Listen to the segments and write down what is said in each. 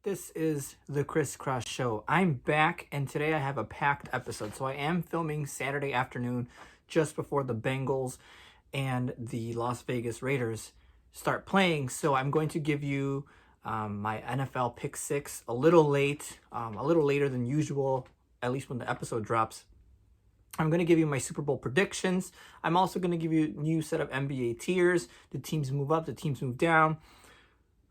This is the Crisscross Show. I'm back, and today I have a packed episode. So I am filming Saturday afternoon just before the Bengals and the Las Vegas Raiders start playing. So I'm going to give you my NFL Pick 6 a little late, a little later than usual, at least when the episode drops. I'm going to give you my Super Bowl predictions. I'm also going to give you a new set of NBA tiers. The teams move up, the teams move down.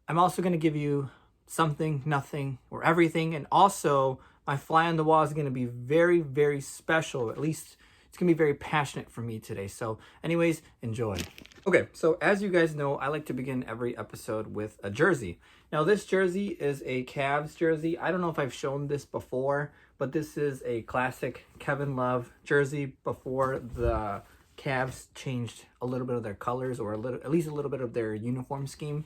I'm also going to give you something, nothing, or everything. And also, my fly on the wall is going to be very, very special. At least it's going to be very passionate for me today. So anyways, enjoy. Okay, so as you guys know, I like to begin every episode with a jersey. Now, this jersey is a Cavs jersey. I don't know if I've shown this before, but this is a classic Kevin Love jersey before the Cavs changed a little bit of their colors, or at least a little bit of their uniform scheme.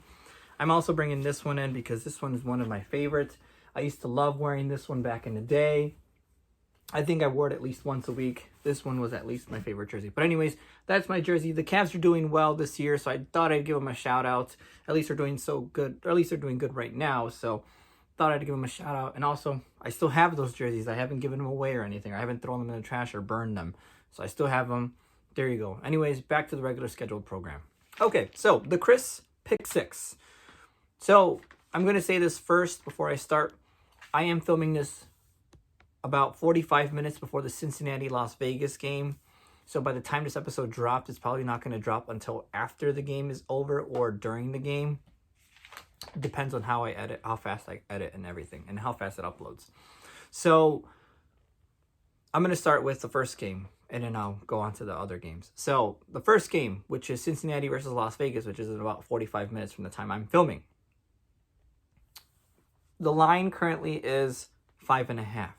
I'm also bringing this one in because this one is one of my favorites. I used to love wearing this one back in the day. I think I wore it at least once a week. This one was at least my favorite jersey. But anyways, that's my jersey. The Cavs are doing well this year, so I thought I'd give them a shout out. At least they're doing so good, or at least they're doing good right now. So thought I'd give them a shout out. And also, I still have those jerseys. I haven't given them away or anything. I haven't thrown them in the trash or burned them. So I still have them. There you go. Anyways, back to the regular scheduled program. Okay, so the Chris Pick 6. So I'm going to say this first before I start. I am filming this about 45 minutes before the Cincinnati-Las Vegas game. So by the time this episode drops, it's probably not going to drop until after the game is over or during the game. Depends on how I edit, how fast I edit and everything, and how fast it uploads. So I'm going to start with the first game, and then I'll go on to the other games. So the first game, which is Cincinnati versus Las Vegas, which is in about 45 minutes from the time I'm filming. The line currently is 5.5.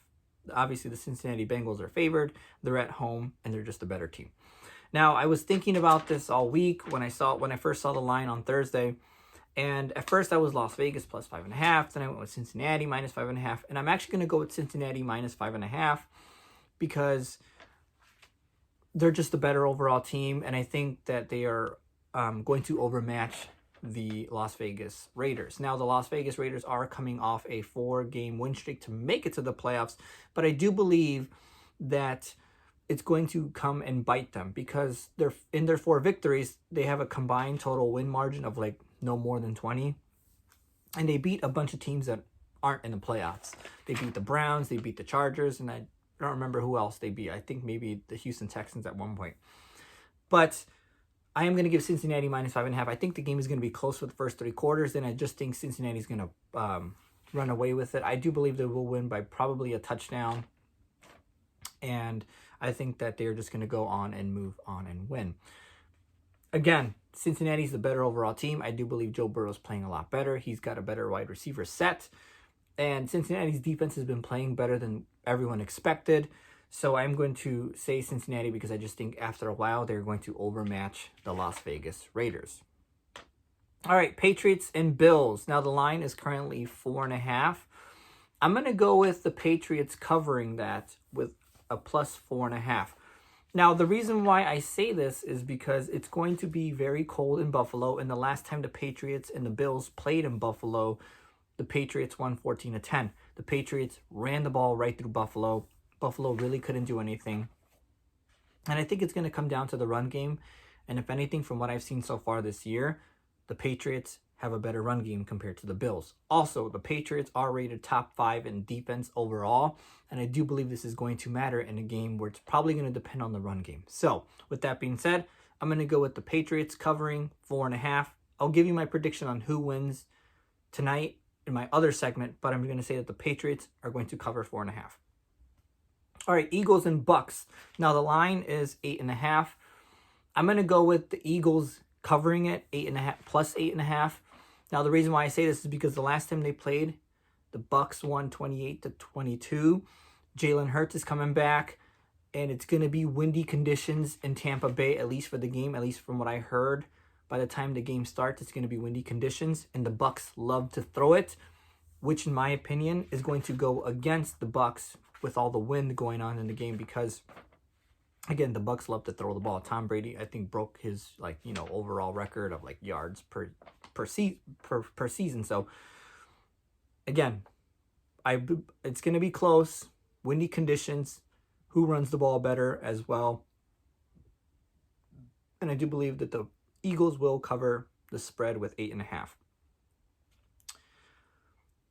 Obviously, the Cincinnati Bengals are favored. They're at home, and they're just a better team. Now, I was thinking about this all week when I first saw the line on Thursday. And at first, I was Las Vegas plus 5.5. Then I went with Cincinnati minus 5.5. And I'm actually going to go with Cincinnati minus 5.5 because they're just a better overall team. And I think that they are going to overmatch the Las Vegas Raiders. Now, the Las Vegas Raiders are coming off a 4-game win streak to make it to the playoffs, but I do believe that it's going to come and bite them because they're in their 4 victories, they have a combined total win margin of like no more than 20, and they beat a bunch of teams that aren't in the playoffs. They beat the Browns, they beat the Chargers, and I don't remember who else they beat. I think maybe the Houston Texans at one point. But I am going to give Cincinnati minus 5.5. I think the game is going to be close for the first 3 quarters. Then I just think Cincinnati is going to run away with it. I do believe they will win by probably a touchdown. And I think that they're just going to go on and move on and win. Again, Cincinnati's the better overall team. I do believe Joe Burrow's playing a lot better. He's got a better wide receiver set. And Cincinnati's defense has been playing better than everyone expected. So I'm going to say Cincinnati because I just think after a while they're going to overmatch the Las Vegas Raiders. All right, Patriots and Bills. Now the line is currently 4.5. I'm going to go with the Patriots covering that with a plus 4.5. Now the reason why I say this is because it's going to be very cold in Buffalo. And the last time the Patriots and the Bills played in Buffalo, the Patriots won 14-10. The Patriots ran the ball right through Buffalo. Buffalo really couldn't do anything. And I think it's going to come down to the run game. And if anything, from what I've seen so far this year, the Patriots have a better run game compared to the Bills. Also, the Patriots are rated top 5 in defense overall. And I do believe this is going to matter in a game where it's probably going to depend on the run game. So, with that being said, I'm going to go with the Patriots covering 4.5. I'll give you my prediction on who wins tonight in my other segment. But I'm going to say that the Patriots are going to cover 4.5. All right, Eagles and Bucks. Now the line is 8.5. I'm going to go with the Eagles covering it, 8.5 plus 8.5. Now the reason why I say this is because the last time they played, the Bucks won 28-22. Jalen Hurts is coming back, and it's going to be windy conditions in Tampa Bay, at least for the game, at least from what I heard. By the time the game starts, it's going to be windy conditions, and the Bucks love to throw it, which in my opinion is going to go against the Bucks with all the wind going on in the game because, again, the Bucks love to throw the ball. Tom Brady, I think, broke his overall record of yards per season. So Again, it's going to be close. Windy conditions. Who runs the ball better as well? And I do believe that the Eagles will cover the spread with 8.5.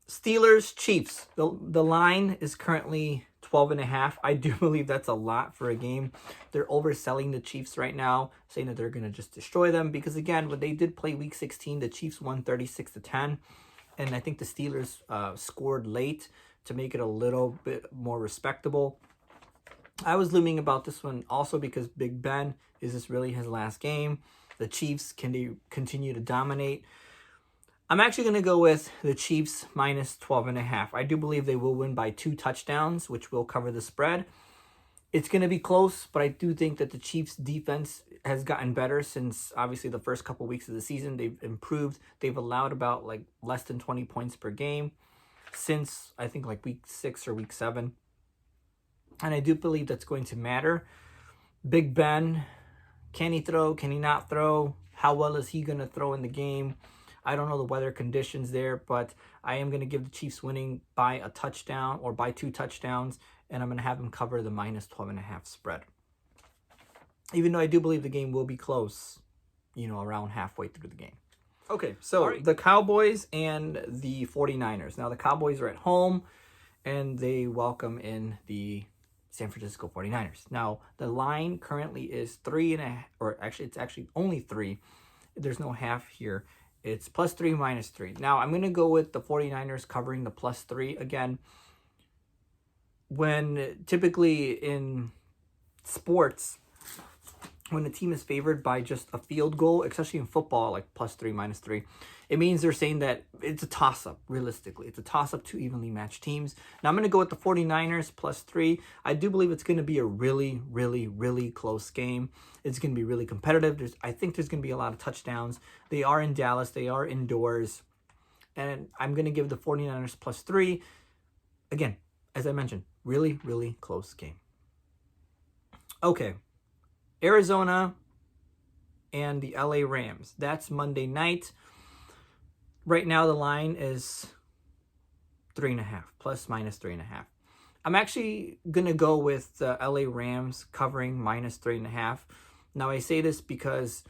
Steelers, Chiefs. The line is currently 12.5. I do believe that's a lot for a game. They're overselling the Chiefs right now, saying that they're going to just destroy them. Because again, when they did play Week 16, the Chiefs won 36-10. And I think the Steelers scored late to make it a little bit more respectable. I was looming about this one also because Big Ben, is this really his last game? The Chiefs, can they continue to dominate? I'm actually going to go with the Chiefs minus 12.5. I do believe they will win by 2 touchdowns, which will cover the spread. It's going to be close, but I do think that the Chiefs defense has gotten better since obviously the first couple weeks of the season. They've improved. They've allowed about like less than 20 points per game since I think like week 6 or week 7. And I do believe that's going to matter. Big Ben, can he throw? Can he not throw? How well is he going to throw in the game? I don't know the weather conditions there, but I am going to give the Chiefs winning by a touchdown or by 2 touchdowns, and I'm going to have them cover the minus 12.5 spread. Even though I do believe the game will be close, around halfway through the game. Okay, so the Cowboys and the 49ers. Now, the Cowboys are at home, and they welcome in the San Francisco 49ers. Now, the line currently is 3.5, or actually, it's actually only 3. There's no half here. It's +3, -3. Now, I'm going to go with the 49ers covering the +3. Again, when typically in sports, when a team is favored by just a field goal, especially in football, like +3, -3, it means they're saying that it's a toss-up, realistically. It's a toss-up to evenly matched teams. Now, I'm going to go with the 49ers +3. I do believe it's going to be a really, really, really close game. It's going to be really competitive. I think there's going to be a lot of touchdowns. They are in Dallas. They are indoors. And I'm going to give the 49ers +3. Again, as I mentioned, really, really close game. Okay. Arizona and the LA Rams. That's Monday night. Right now, the line is 3.5, ±3.5. I'm actually going to go with the LA Rams covering -3.5. Now, I say this because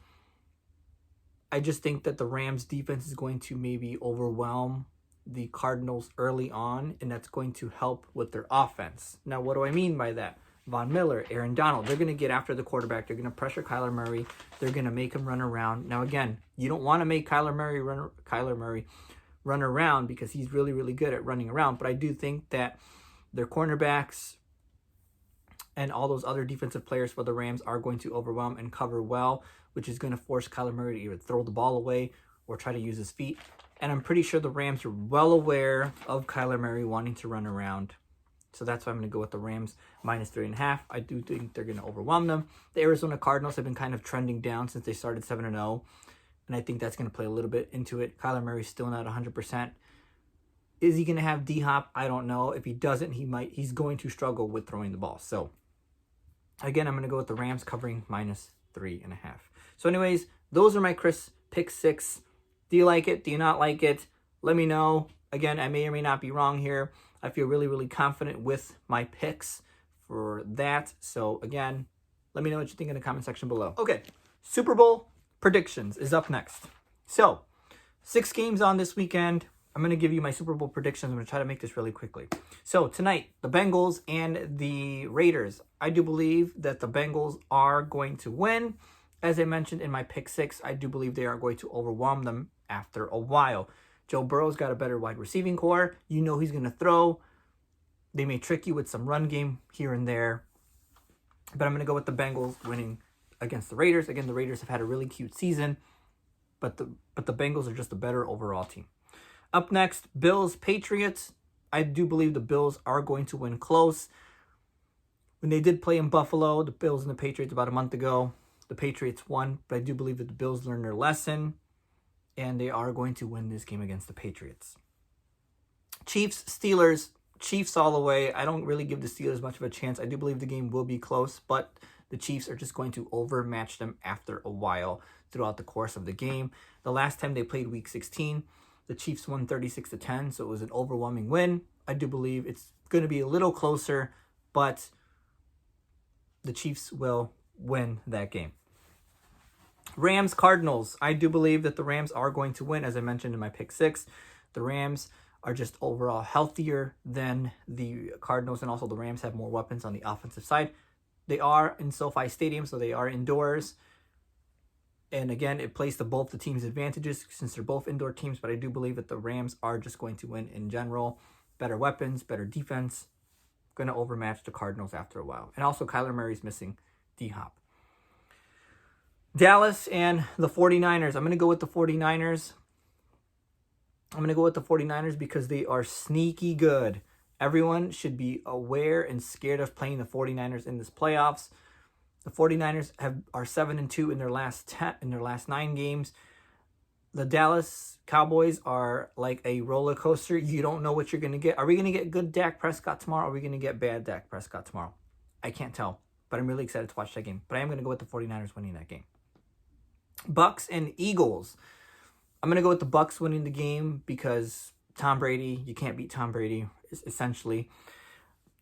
I just think that the Rams defense is going to maybe overwhelm the Cardinals early on, and that's going to help with their offense. Now, what do I mean by that? Von Miller, Aaron Donald, they're going to get after the quarterback. They're going to pressure Kyler Murray. They're going to make him run around. Now, again, you don't want to make Kyler Murray run around because he's really, really good at running around. But I do think that their cornerbacks and all those other defensive players for the Rams are going to overwhelm and cover well, which is going to force Kyler Murray to either throw the ball away or try to use his feet. And I'm pretty sure the Rams are well aware of Kyler Murray wanting to run around. So that's why I'm going to go with the Rams -3.5. I do think they're going to overwhelm them. The Arizona Cardinals have been kind of trending down since they started 7-0. And I think that's going to play a little bit into it. Kyler Murray's still not 100%. Is he going to have D-Hop? I don't know. If he doesn't, he's going to struggle with throwing the ball. So, again, I'm going to go with the Rams covering -3.5. So, anyways, those are my Chris pick 6. Do you like it? Do you not like it? Let me know. Again, I may or may not be wrong here. I feel really, really confident with my picks for that. So, again, let me know what you think in the comment section below. Okay, Super Bowl predictions is up next. So, 6 games on this weekend. I'm going to give you my Super Bowl predictions. I'm going to try to make this really quickly. So, tonight, the Bengals and the Raiders. I do believe that the Bengals are going to win. As I mentioned in my pick 6, I do believe they are going to overwhelm them after a while. Joe Burrow's got a better wide receiving core. You know he's going to throw. They may trick you with some run game here and there. But I'm going to go with the Bengals winning against the Raiders. Again, the Raiders have had a really cute season. But the Bengals are just a better overall team. Up next, Bills, Patriots. I do believe the Bills are going to win close. When they did play in Buffalo, the Bills and the Patriots about a month ago, the Patriots won. But I do believe that the Bills learned their lesson. And they are going to win this game against the Patriots. Chiefs, Steelers, Chiefs all the way. I don't really give the Steelers much of a chance. I do believe the game will be close, but the Chiefs are just going to overmatch them after a while throughout the course of the game. The last time they played Week 16, The Chiefs won 36-10, so it was an overwhelming win. I do believe it's going to be a little closer, but the Chiefs will win that game. Rams, Cardinals. I do believe that the Rams are going to win, as I mentioned in my pick 6. The Rams are just overall healthier than the Cardinals, and also the Rams have more weapons on the offensive side. They are in SoFi Stadium, so they are indoors. And again, it plays to both the teams' advantages since they're both indoor teams, but I do believe that the Rams are just going to win in general. Better weapons, better defense. Going to overmatch the Cardinals after a while. And also, Kyler Murray's missing D-Hop. Dallas and the 49ers. I'm going to go with the 49ers. Because they are sneaky good. Everyone should be aware and scared of playing the 49ers in this playoffs. The 49ers are 7-2 in their last 9 games. The Dallas Cowboys are like a roller coaster. You don't know what you're going to get. Are we going to get good Dak Prescott tomorrow? Or are we going to get bad Dak Prescott tomorrow? I can't tell, but I'm really excited to watch that game. But I am going to go with the 49ers winning that game. Bucks and Eagles. I'm going to go with the Bucks winning the game because Tom Brady, you can't beat Tom Brady, essentially.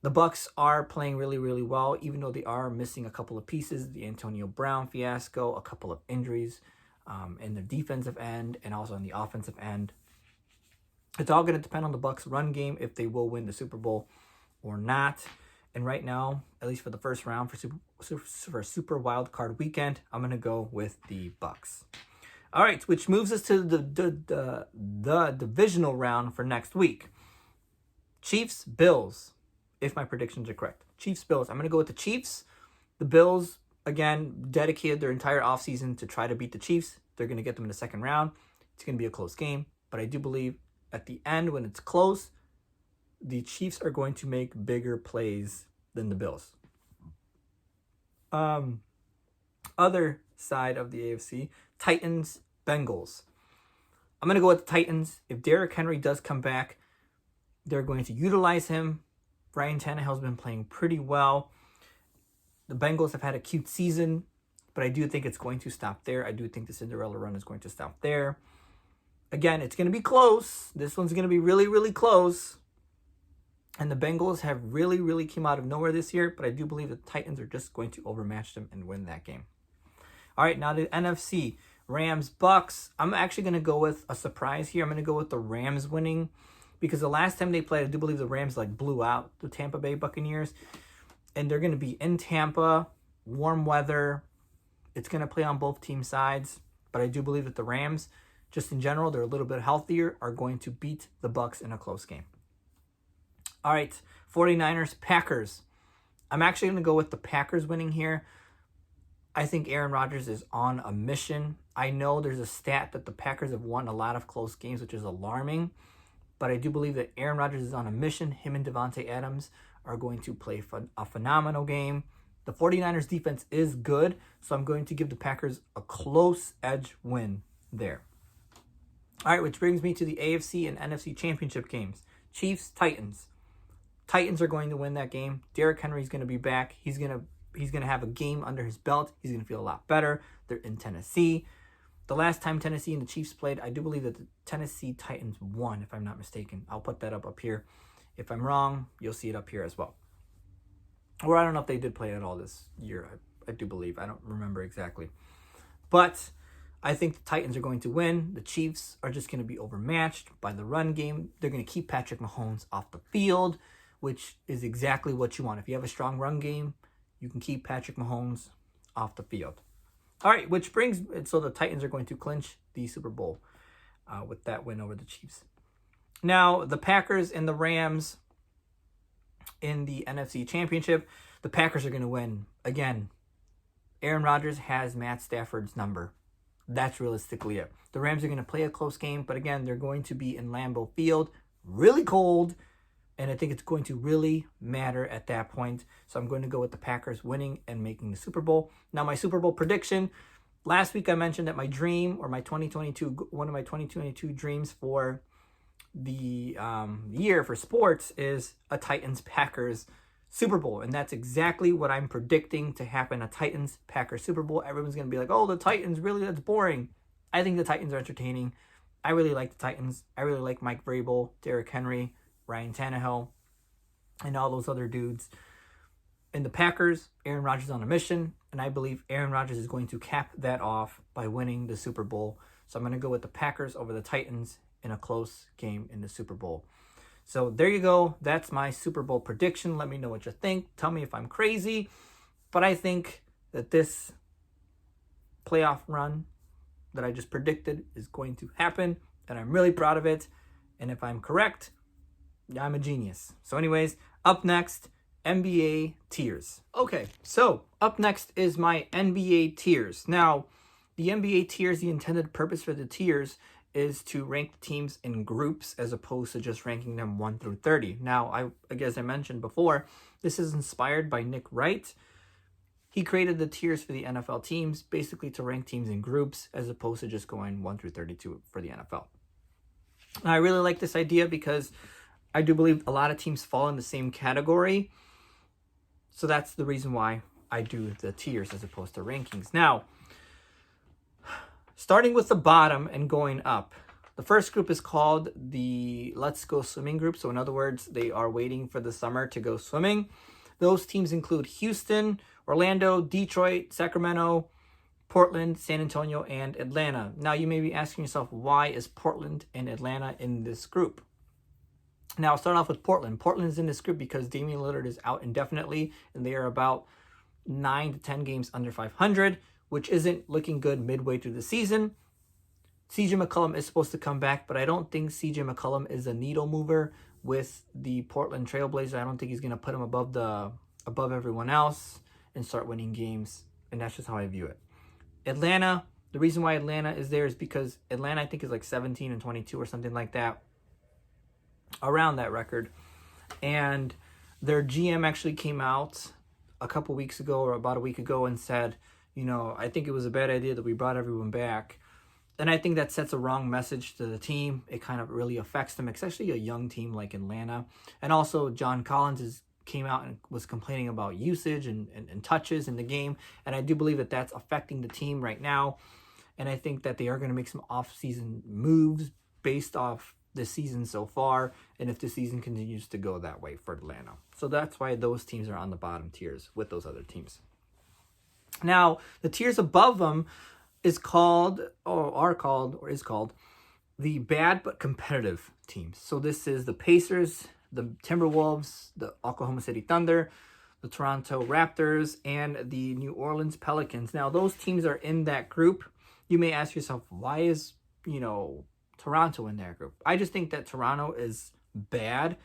The Bucks are playing really, really well, even though they are missing a couple of pieces. The Antonio Brown fiasco, a couple of injuries in the defensive end and also on the offensive end. It's all going to depend on the Bucks' run game if they will win the Super Bowl or not. And right now, at least for the first round for Super Wild Card Weekend, I'm going to go with the Bucks. All right, which moves us to the divisional round for next week. Chiefs, Bills. If my predictions are correct. Chiefs, Bills. I'm going to go with the Chiefs. The Bills, again, dedicated their entire offseason to try to beat the Chiefs. They're going to get them in the second round. It's going to be a close game. But I do believe at the end, when it's close, the Chiefs are going to make bigger plays than the Bills. Other side of the AFC, Titans, Bengals. I'm going to go with the Titans. If Derrick Henry does come back, they're going to utilize him. Ryan Tannehill's been playing pretty well. The Bengals have had a cute season, but I do think it's going to stop there. I do think the Cinderella run is going to stop there. Again, it's going to be close. This one's going to be really, really close. And the Bengals have really, really came out of nowhere this year, but I do believe the Titans are just going to overmatch them and win that game. All right, now the NFC. Rams, Bucks. I'm actually going to go with a surprise here. I'm going to go with the Rams winning. Because the last time they played, I do believe the Rams blew out the Tampa Bay Buccaneers. And they're going to be in Tampa, warm weather. It's going to play on both team sides. But I do believe that the Rams, just in general, they're a little bit healthier, are going to beat the Bucks in a close game. All right, 49ers, Packers. I'm actually going to go with the Packers winning here. I think Aaron Rodgers is on a mission. I know there's a stat that the Packers have won a lot of close games, which is alarming. But I do believe that Aaron Rodgers is on a mission. Him and Devontae Adams are going to play a phenomenal game. The 49ers defense is good, so I'm going to give the Packers a close edge win there. All right, which brings me to the AFC and NFC championship games. Chiefs, Titans. Titans are going to win that game. Derrick Henry's going to be back. He's going to have a game under his belt. He's going to feel a lot better. They're in Tennessee. The last time Tennessee and the Chiefs played, I do believe that the Tennessee Titans won, if I'm not mistaken. I'll put that up here. If I'm wrong, you'll see it up here as well. Or I don't know if they did play at all this year. I do believe. I don't remember exactly. But I think the Titans are going to win. The Chiefs are just going to be overmatched by the run game. They're going to keep Patrick Mahomes off the field, which is exactly what you want. If you have a strong run game, you can keep Patrick Mahomes off the field. All right, which brings, so the Titans are going to clinch the Super Bowl with that win over the Chiefs. Now, the Packers and the Rams in the NFC Championship, the Packers are going to win. Again, Aaron Rodgers has Matt Stafford's number. That's realistically it. The Rams are going to play a close game, but again, they're going to be in Lambeau Field, really cold, and I think it's going to really matter at that point. So I'm going to go with the Packers winning and making the Super Bowl. Now, my Super Bowl prediction. Last week I mentioned that my dream, or my 2022, one of my 2022 dreams for the year for sports is a Titans-Packers Super Bowl. And that's exactly what I'm predicting to happen, a Titans-Packers Super Bowl. Everyone's going to be like, oh, the Titans, really? That's boring. I think the Titans are entertaining. I really like the Titans. I really like Mike Vrabel, Derrick Henry, Ryan Tannehill, and all those other dudes. In the Packers, Aaron Rodgers is on a mission, and I believe Aaron Rodgers is going to cap that off by winning the Super Bowl. So I'm going to go with the Packers over the Titans in a close game in the Super Bowl. So there you go. That's my Super Bowl prediction. Let me know what you think. Tell me if I'm crazy. But I think that this playoff run that I just predicted is going to happen, and I'm really proud of it. And if I'm correct, I'm a genius. So anyways, up next, NBA tiers. Okay, so up next is my NBA tiers. Now, the NBA tiers, the intended purpose for the tiers is to rank the teams in groups as opposed to just ranking them 1 through 30. Now, as I mentioned before, this is inspired by Nick Wright. He created the tiers for the NFL teams, basically to rank teams in groups as opposed to just going 1 through 32 for the NFL. Now, I really like this idea because I do believe a lot of teams fall in the same category. So that's the reason why I do the tiers as opposed to rankings. Now, starting with the bottom and going up, the first group is called the Let's Go Swimming group. So in other words, they are waiting for the summer to go swimming. Those teams include Houston, Orlando, Detroit, Sacramento, Portland, San Antonio, and Atlanta. Now, you may be asking yourself, why is Portland and Atlanta in this group? Now, I'll start off with Portland. Portland is in this group because Damian Lillard is out indefinitely, and they are about 9 to 10 games under 500, which isn't looking good midway through the season. CJ McCollum is supposed to come back, but I don't think CJ McCollum is a needle mover with the Portland Trailblazers. I don't think he's going to put him above everyone else and start winning games, and that's just how I view it. Atlanta, the reason why Atlanta is there is because Atlanta, I think, is like 17-22 or something like that, around that record. And their GM actually came out a couple weeks ago or about a week ago and said, I think it was a bad idea that we brought everyone back. And I think that sets a wrong message to the team. It kind of really affects them, especially a young team like Atlanta. And also, John Collins came out and was complaining about usage and touches in the game. And I do believe that that's affecting the team right now. And I think that they are going to make some off-season moves based off the season so far, and if the season continues to go that way for Atlanta. So that's why those teams are on the bottom tiers with those other teams. Now, the tiers above them is called the bad but competitive teams. So this is the Pacers, the Timberwolves, the Oklahoma City Thunder, the Toronto Raptors, and the New Orleans Pelicans. Now, those teams are in that group. You may ask yourself, why is, Toronto in that group? I just think that Toronto is bad.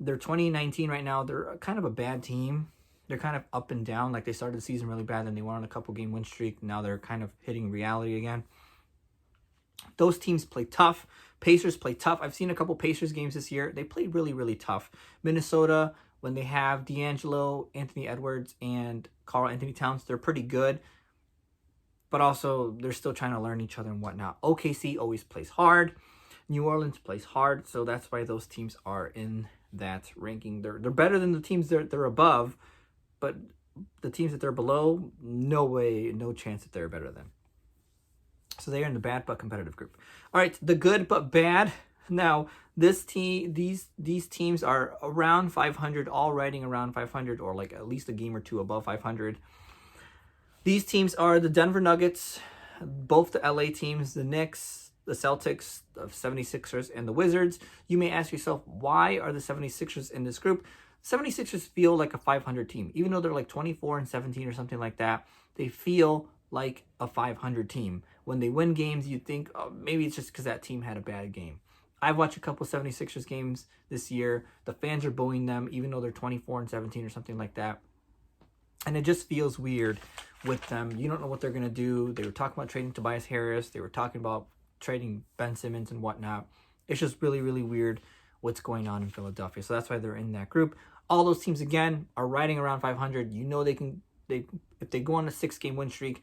They're 2019 right now. They're kind of a bad team. They're kind of up and down. Like, they started the season really bad, then they went on a couple game win streak. Now they're kind of hitting reality again. Those teams play tough. Pacers play tough. I've seen a couple Pacers games this year. They play really, really tough. Minnesota, when they have D'Angelo, Anthony Edwards, and Karl Anthony Towns, they're pretty good. But also, they're still trying to learn each other and whatnot. OKC always plays hard. New Orleans plays hard. So that's why those teams are in that ranking. They're better than the teams they're above. But the teams that they're below, no way, no chance that they're better than. So they are in the bad but competitive group. All right, the good but bad. Now, these teams are around 500, all riding around 500, or like at least a game or two above 500. These teams are the Denver Nuggets, both the LA teams, the Knicks, the Celtics, the 76ers, and the Wizards. You may ask yourself, why are the 76ers in this group? 76ers feel like a 500 team. Even though they're like 24-17 or something like that, they feel like a 500 team. When they win games, you think, oh, maybe it's just because that team had a bad game. I've watched a couple 76ers games this year. The fans are booing them, even though they're 24-17 or something like that. And it just feels weird with them. You don't know what they're going to do. They were talking about trading Tobias Harris. They were talking about trading Ben Simmons and whatnot. It's just really, really weird what's going on in Philadelphia. So that's why they're in that group. All those teams, again, are riding around 500. You know if they go on a 6-game win streak,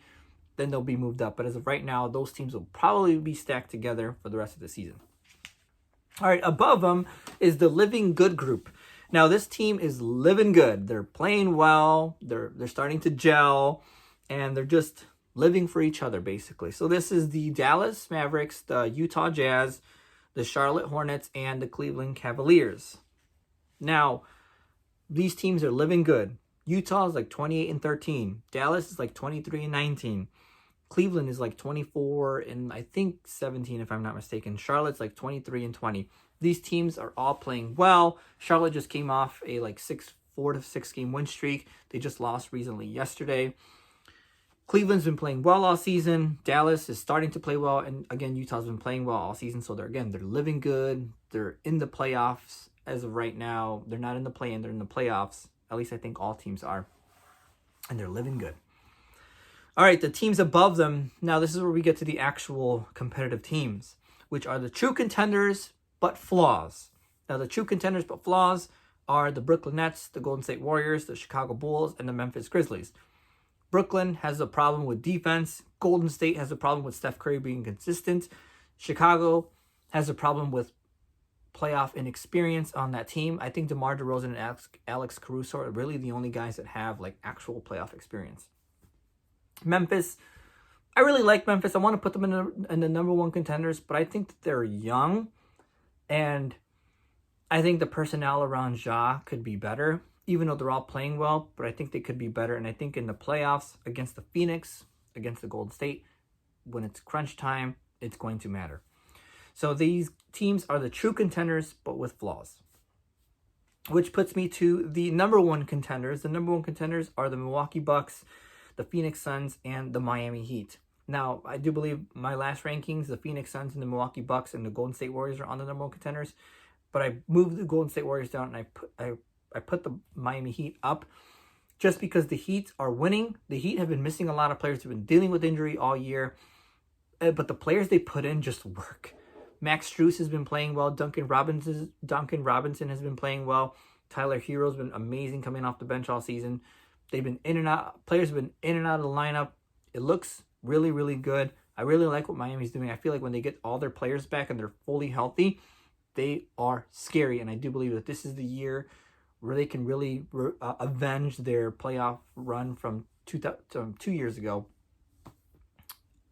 then they'll be moved up. But as of right now, those teams will probably be stacked together for the rest of the season. All right, above them is the living good group. Now, this team is living good. They're playing well. They're starting to gel, and they're just living for each other, basically. So this is the Dallas Mavericks, the Utah Jazz, the Charlotte Hornets, and the Cleveland Cavaliers. Now, these teams are living good. Utah is like 28-13. Dallas is like 23-19. Cleveland is like 24 and I think 17 if I'm not mistaken. Charlotte's like 23-20. These teams are all playing well. Charlotte just came off a like 4 to 6 game win streak. They just lost recently yesterday. Cleveland's been playing well all season. Dallas is starting to play well, and again, Utah's been playing well all season. So they're living good. They're in the playoffs as of right now. They're not in the play-in. They're in the playoffs. At least I think all teams are, and they're living good. All right, the teams above them. Now this is where we get to the actual competitive teams, which are the true contenders but flaws. Now the true contenders but flaws are the Brooklyn Nets, the Golden State Warriors, the Chicago Bulls, and the Memphis Grizzlies. Brooklyn has a problem with defense. Golden State has a problem with Steph Curry being consistent. Chicago has a problem with playoff inexperience on that team. I think DeMar DeRozan and Alex Caruso are really the only guys that have like actual playoff experience. Memphis, I really like Memphis. I want to put them in the number one contenders, but I think that they're young, and I think the personnel around Ja could be better, even though they're all playing well, but I think they could be better. And I think in the playoffs against the Phoenix, against the Golden State, when it's crunch time, it's going to matter. So these teams are the true contenders, but with flaws. Which puts me to the number one contenders. The number one contenders are the Milwaukee Bucks, the Phoenix Suns, and the Miami Heat. Now, I do believe my last rankings, the Phoenix Suns and the Milwaukee Bucks and the Golden State Warriors are on the number one contenders. But I moved the Golden State Warriors down, and I put the Miami Heat up just because the Heat are winning. The Heat have been missing a lot of players who have been dealing with injury all year. But the players they put in just work. Max Strus has been playing well. Duncan Robinson has been playing well. Tyler Hero's been amazing coming off the bench all season. They've been in and out. Players have been in and out of the lineup. It looks really, really good. I really like what Miami's doing. I feel like when they get all their players back and they're fully healthy, they are scary. And I do believe that this is the year where they can really avenge their playoff run from 2 years ago.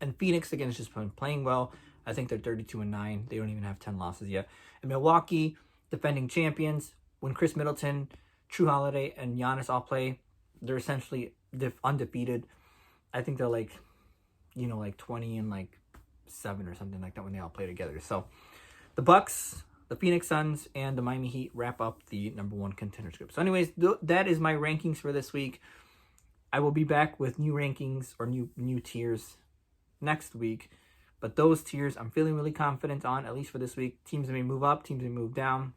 And Phoenix, again, has just been playing well. I think they're 32-9. They don't even have 10 losses yet. And Milwaukee, defending champions, when Chris Middleton, True Holiday, and Giannis all play, they're essentially undefeated. I think they're like 20-7 or something like that when they all play together. So the Bucks, the Phoenix Suns, and the Miami Heat wrap up the number one contenders group. So anyways, that is my rankings for this week. I will be back with new rankings or new tiers next week. But those tiers I'm feeling really confident on, at least for this week. Teams that may move up, teams that may move down.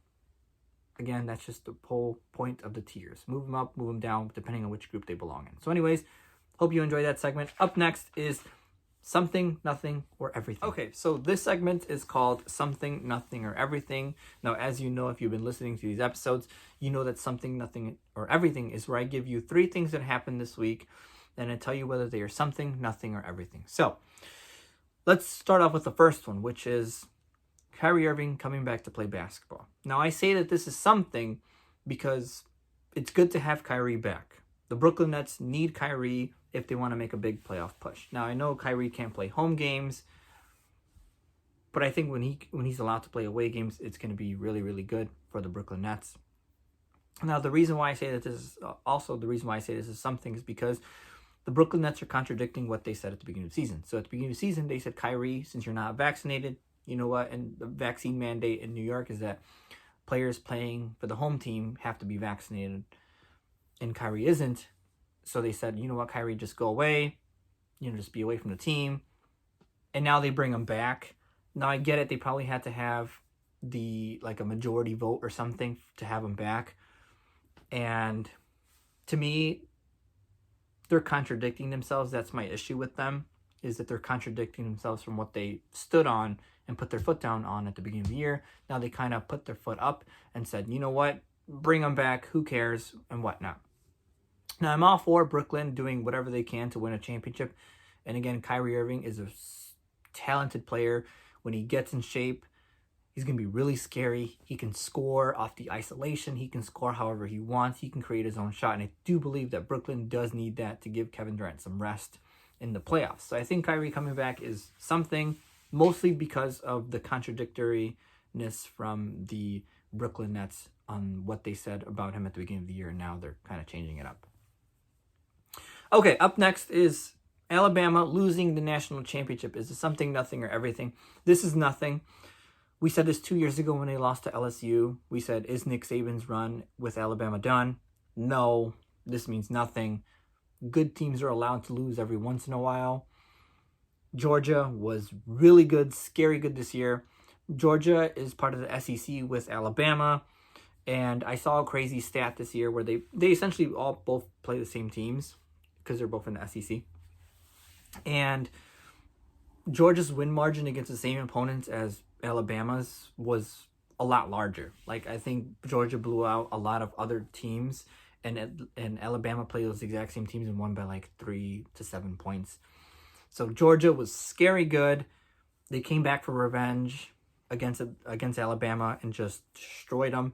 Again, that's just the whole point of the tiers. Move them up, move them down, depending on which group they belong in. So anyways, hope you enjoyed that segment. Up next is Something, Nothing, or Everything. Okay, so this segment is called Something, Nothing, or Everything. Now, as you know, if you've been listening to these episodes, you know that Something, Nothing, or Everything is where I give you 3 things that happened this week, and I tell you whether they are something, nothing, or everything. So let's start off with the first one, which is Kyrie Irving coming back to play basketball. Now, I say that this is something because it's good to have Kyrie back. The Brooklyn Nets need Kyrie if they want to make a big playoff push. Now, I know Kyrie can't play home games, but I think when he's allowed to play away games, it's going to be really, really good for the Brooklyn Nets. Now, the reason why I say this is something is because the Brooklyn Nets are contradicting what they said at the beginning of the season. So at the beginning of the season, they said, Kyrie, since you're not vaccinated, you know what? And the vaccine mandate in New York is that players playing for the home team have to be vaccinated, and Kyrie isn't. So they said, you know what, Kyrie, just go away. Just be away from the team. And now they bring him back. Now I get it. They probably had to have a majority vote or something to have him back. And to me, they're contradicting themselves. That's my issue with them, is that they're contradicting themselves from what they stood on and put their foot down on at the beginning of the year. Now they kind of put their foot up and said, you know what, bring them back, who cares, and whatnot. Now, I'm all for Brooklyn doing whatever they can to win a championship. And again, Kyrie Irving is a talented player. When he gets in shape, he's going to be really scary. He can score off the isolation. He can score however he wants. He can create his own shot. And I do believe that Brooklyn does need that to give Kevin Durant some rest in the playoffs. So I think Kyrie coming back is something, mostly because of the contradictoriness from the Brooklyn Nets on what they said about him at the beginning of the year, and now they're kind of changing it up. Okay, up next is Alabama losing the national championship. Is it something, nothing, or everything? This is nothing. We said this 2 years ago when they lost to LSU. We said, is Nick Saban's run with Alabama done? No, this means nothing. Good teams are allowed to lose every once in a while. Georgia was really good, scary good this year. Georgia is part of the SEC with Alabama. And I saw a crazy stat this year where they essentially all both play the same teams because they're both in the SEC. And Georgia's win margin against the same opponents as Alabama's was a lot larger. Like, I think Georgia blew out a lot of other teams, and Alabama played those exact same teams and won by like 3 to 7 points. So Georgia was scary good. They came back for revenge against Alabama and just destroyed them.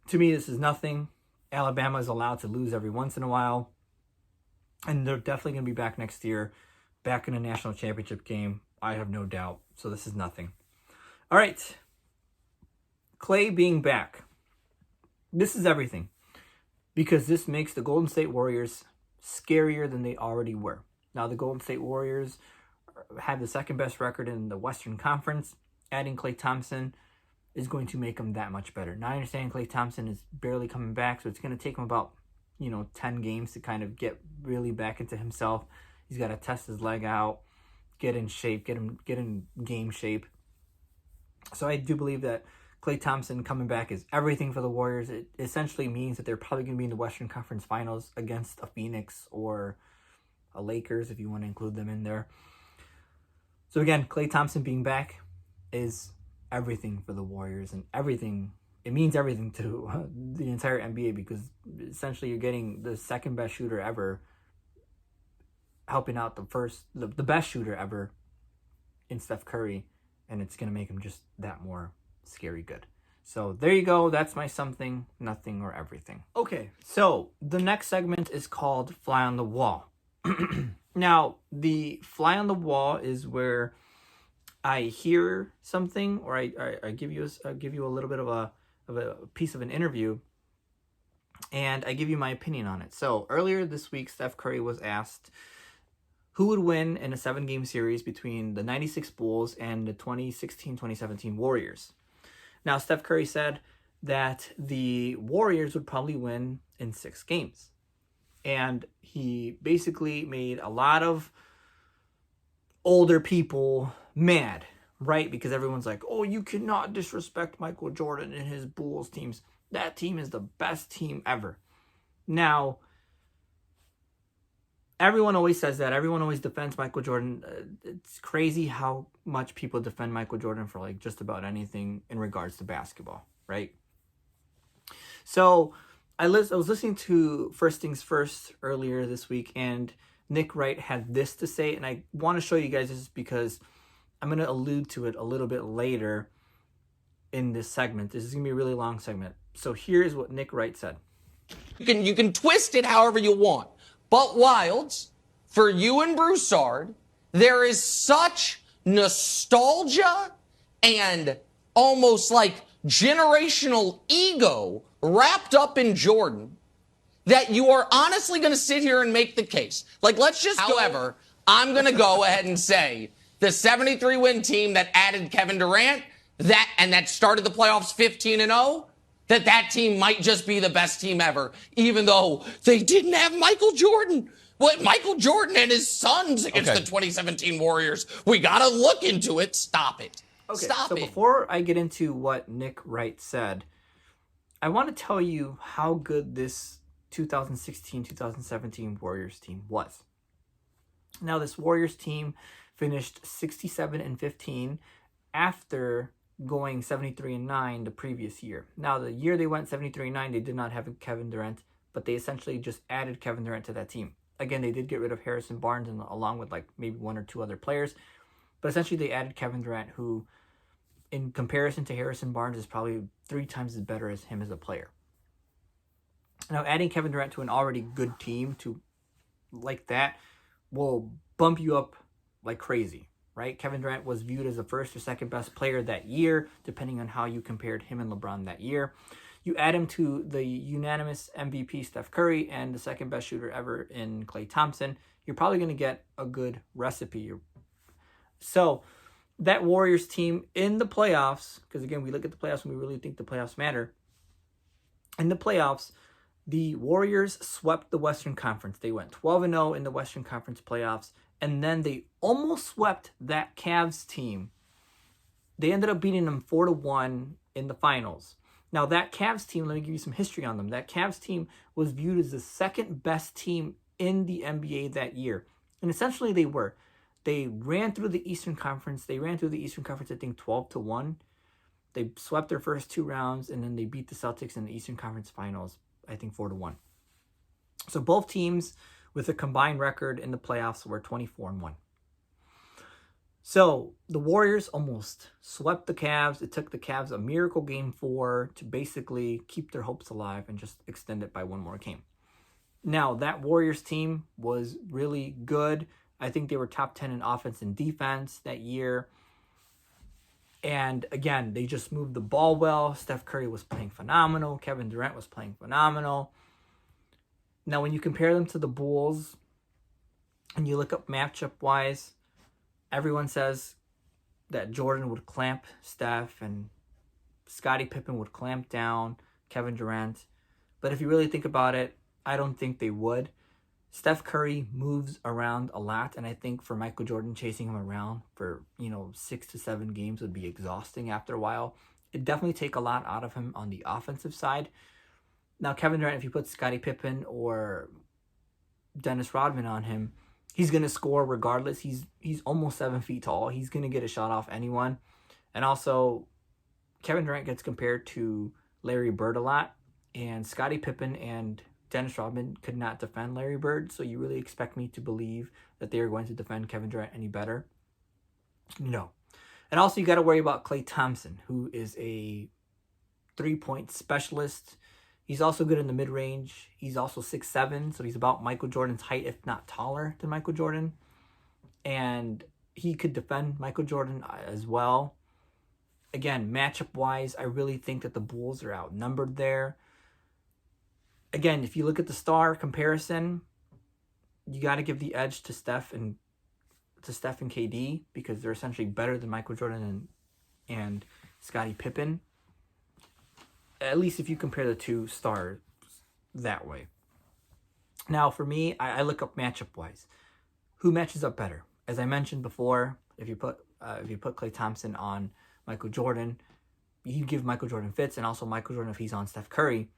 To me, this is nothing. Alabama is allowed to lose every once in a while. And they're definitely going to be back next year, back in a national championship game. I have no doubt. So this is nothing. All right. Clay being back. This is everything. Because this makes the Golden State Warriors scarier than they already were. Now, the Golden State Warriors have the second best record in the Western Conference. Adding Klay Thompson is going to make them that much better. Now, I understand Klay Thompson is barely coming back, so it's going to take him about 10 games to kind of get really back into himself. He's got to test his leg out, get in shape, get in game shape. So I do believe that Klay Thompson coming back is everything for the Warriors. It essentially means that they're probably going to be in the Western Conference Finals against a Phoenix or a Lakers, if you want to include them in there. So again, Klay Thompson being back is everything for the Warriors, and everything. It means everything to the entire NBA, because essentially you're getting the second best shooter ever helping out the best shooter ever in Steph Curry, and it's going to make him just that more scary good. So there you go. That's my something, nothing, or everything. Okay, so the next segment is called Fly on the Wall. Now, the Fly on the Wall is where I hear something, or I give you a little bit of a piece of an interview, and I give you my opinion on it. So earlier this week, Steph Curry was asked who would win in a 7-game series between the 96 Bulls and the 2016-2017 Warriors. Now, Steph Curry said that the Warriors would probably win in 6 games. And he basically made a lot of older people mad, right? Because everyone's like, oh, you cannot disrespect Michael Jordan and his Bulls teams. That team is the best team ever. Now, everyone always says that. Everyone always defends Michael Jordan. It's crazy how much people defend Michael Jordan for like just about anything in regards to basketball, right? So I was listening to First Things First earlier this week, and Nick Wright had this to say, and I want to show you guys this because I'm going to allude to it a little bit later in this segment. This is going to be a really long segment. So here's what Nick Wright said. You can twist it however you want. But Wilds, for you and Broussard, there is such nostalgia and almost like generational ego wrapped up in Jordan that you are honestly going to sit here and make the case. Like, let's just However, I'm going to go ahead and say the 73-win team that added Kevin Durant that started the playoffs 15-0, that team might just be the best team ever, even though they didn't have Michael Jordan. What, Michael Jordan and his sons against the 2017 Warriors. We got to look into it. Stop it. Okay, Stop so it. Before I get into what Nick Wright said, I want to tell you how good this 2016-2017 Warriors team was. Now, this Warriors team finished 67-15 after going 73-9 the previous year. Now, the year they went 73-9, they did not have Kevin Durant, but they essentially just added Kevin Durant to that team. Again, they did get rid of Harrison Barnes and along with like maybe 1 or 2 other players, but essentially they added Kevin Durant, who in comparison to Harrison Barnes is probably 3 times as better as him as a player. Now, adding Kevin Durant to an already good team to like that will bump you up like crazy, right? Kevin Durant was viewed as the first or second best player that year, depending on how you compared him and LeBron that year. You add him to the unanimous MVP Steph Curry and the second best shooter ever in Klay Thompson, you're probably going to get a good recipe. So that Warriors team in the playoffs, because again, we look at the playoffs and we really think the playoffs matter. In the playoffs, the Warriors swept the Western Conference. They went 12-0 in the Western Conference playoffs, and then they almost swept that Cavs team. They ended up beating them 4-1 in the finals. Now, that Cavs team, let me give you some history on them. That Cavs team was viewed as the second best team in the NBA that year. And essentially they were. They ran through the Eastern Conference. I think, 12-1. They swept their first 2 rounds, and then they beat the Celtics in the Eastern Conference Finals, I think 4-1. So both teams with a combined record in the playoffs were 24-1. So the Warriors almost swept the Cavs. It took the Cavs a miracle game 4 to basically keep their hopes alive and just extend it by one more game. Now, that Warriors team was really good. I think they were top 10 in offense and defense that year. And again, they just moved the ball well. Steph Curry was playing phenomenal. Kevin Durant was playing phenomenal. Now, when you compare them to the Bulls and you look up matchup-wise, everyone says that Jordan would clamp Steph and Scottie Pippen would clamp down Kevin Durant. But if you really think about it, I don't think they would. Steph Curry moves around a lot, and I think for Michael Jordan, chasing him around for 6 to 7 games would be exhausting after a while. It'd definitely take a lot out of him on the offensive side. Now, Kevin Durant, if you put Scottie Pippen or Dennis Rodman on him, he's going to score regardless. He's almost 7 feet tall. He's going to get a shot off anyone. And also, Kevin Durant gets compared to Larry Bird a lot, and Scottie Pippen and Dennis Rodman could not defend Larry Bird, so you really expect me to believe that they are going to defend Kevin Durant any better? No. And also, you got to worry about Klay Thompson, who is a 3-point specialist. He's also good in the mid-range. He's also 6'7", so he's about Michael Jordan's height, if not taller than Michael Jordan. And he could defend Michael Jordan as well. Again, matchup-wise, I really think that the Bulls are outnumbered there. Again, if you look at the star comparison, you got to give the edge to Steph and KD because they're essentially better than Michael Jordan and Scottie Pippen. At least if you compare the two stars that way. Now, for me, I look up matchup-wise. Who matches up better? As I mentioned before, if you put Klay Thompson on Michael Jordan, you give Michael Jordan fits, and also Michael Jordan if he's on Steph Curry.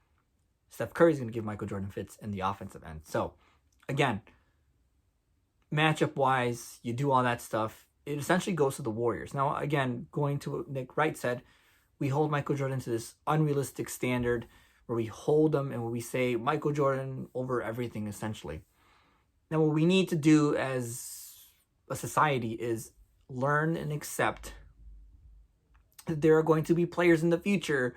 Steph Curry's going to give Michael Jordan fits in the offensive end. So, again, matchup-wise, you do all that stuff. It essentially goes to the Warriors. Now, again, going to what Nick Wright said, we hold Michael Jordan to this unrealistic standard where we hold him and where we say Michael Jordan over everything, essentially. Now, what we need to do as a society is learn and accept that there are going to be players in the future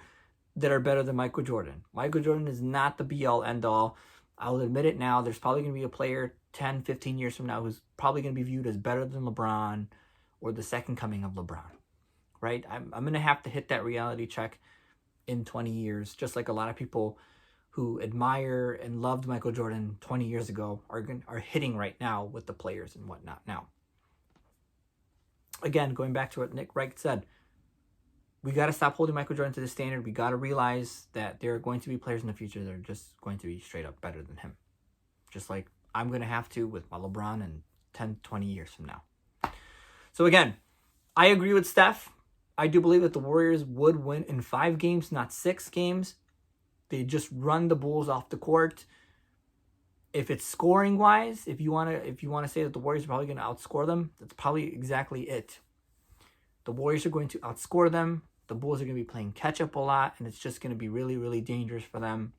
that are better than Michael Jordan. Michael Jordan is not the be-all, end-all. I'll admit it now. There's probably going to be a player 10, 15 years from now who's probably going to be viewed as better than LeBron or the second coming of LeBron, right? I'm going to have to hit that reality check in 20 years, just like a lot of people who admire and loved Michael Jordan 20 years ago are hitting right now with the players and whatnot now. Again, going back to what Nick Wright said, we got to stop holding Michael Jordan to the standard. We got to realize that there are going to be players in the future that are just going to be straight up better than him. Just like I'm going to have to with my LeBron in 10, 20 years from now. So again, I agree with Steph. I do believe that the Warriors would win in 5 games, not 6 games. They just run the Bulls off the court. If it's scoring wise, if you want to say that the Warriors are probably going to outscore them, that's probably exactly it. The Warriors are going to outscore them. The Bulls are going to be playing catch up a lot, and it's just going to be really, really dangerous for them.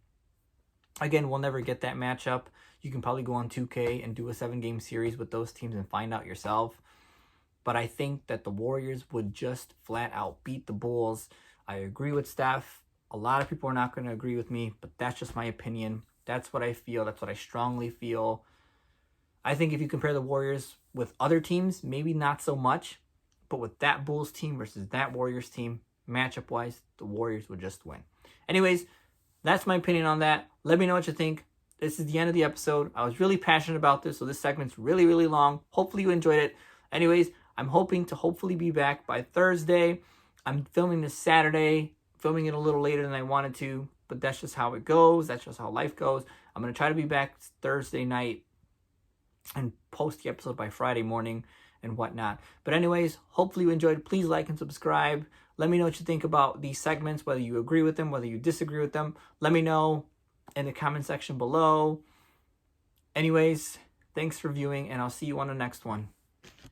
Again, we'll never get that matchup. You can probably go on 2K and do a 7-game series with those teams and find out yourself. But I think that the Warriors would just flat out beat the Bulls. I agree with Steph. A lot of people are not going to agree with me, but that's just my opinion. That's what I feel. That's what I strongly feel. I think if you compare the Warriors with other teams, maybe not so much. But with that Bulls team versus that Warriors team, matchup-wise, the Warriors would just win. Anyways, that's my opinion on that. Let me know what you think. This is the end of the episode. I was really passionate about this, so this segment's really, really long. Hopefully you enjoyed it. Anyways, I'm hoping to hopefully be back by Thursday. I'm filming this Saturday, filming it a little later than I wanted to, but that's just how it goes. That's just how life goes. I'm going to try to be back Thursday night and post the episode by Friday morning and whatnot. But anyways, hopefully you enjoyed. Please like and subscribe. Let me know what you think about these segments, whether you agree with them, whether you disagree with them. Let me know in the comment section below. Anyways, thanks for viewing, and I'll see you on the next one.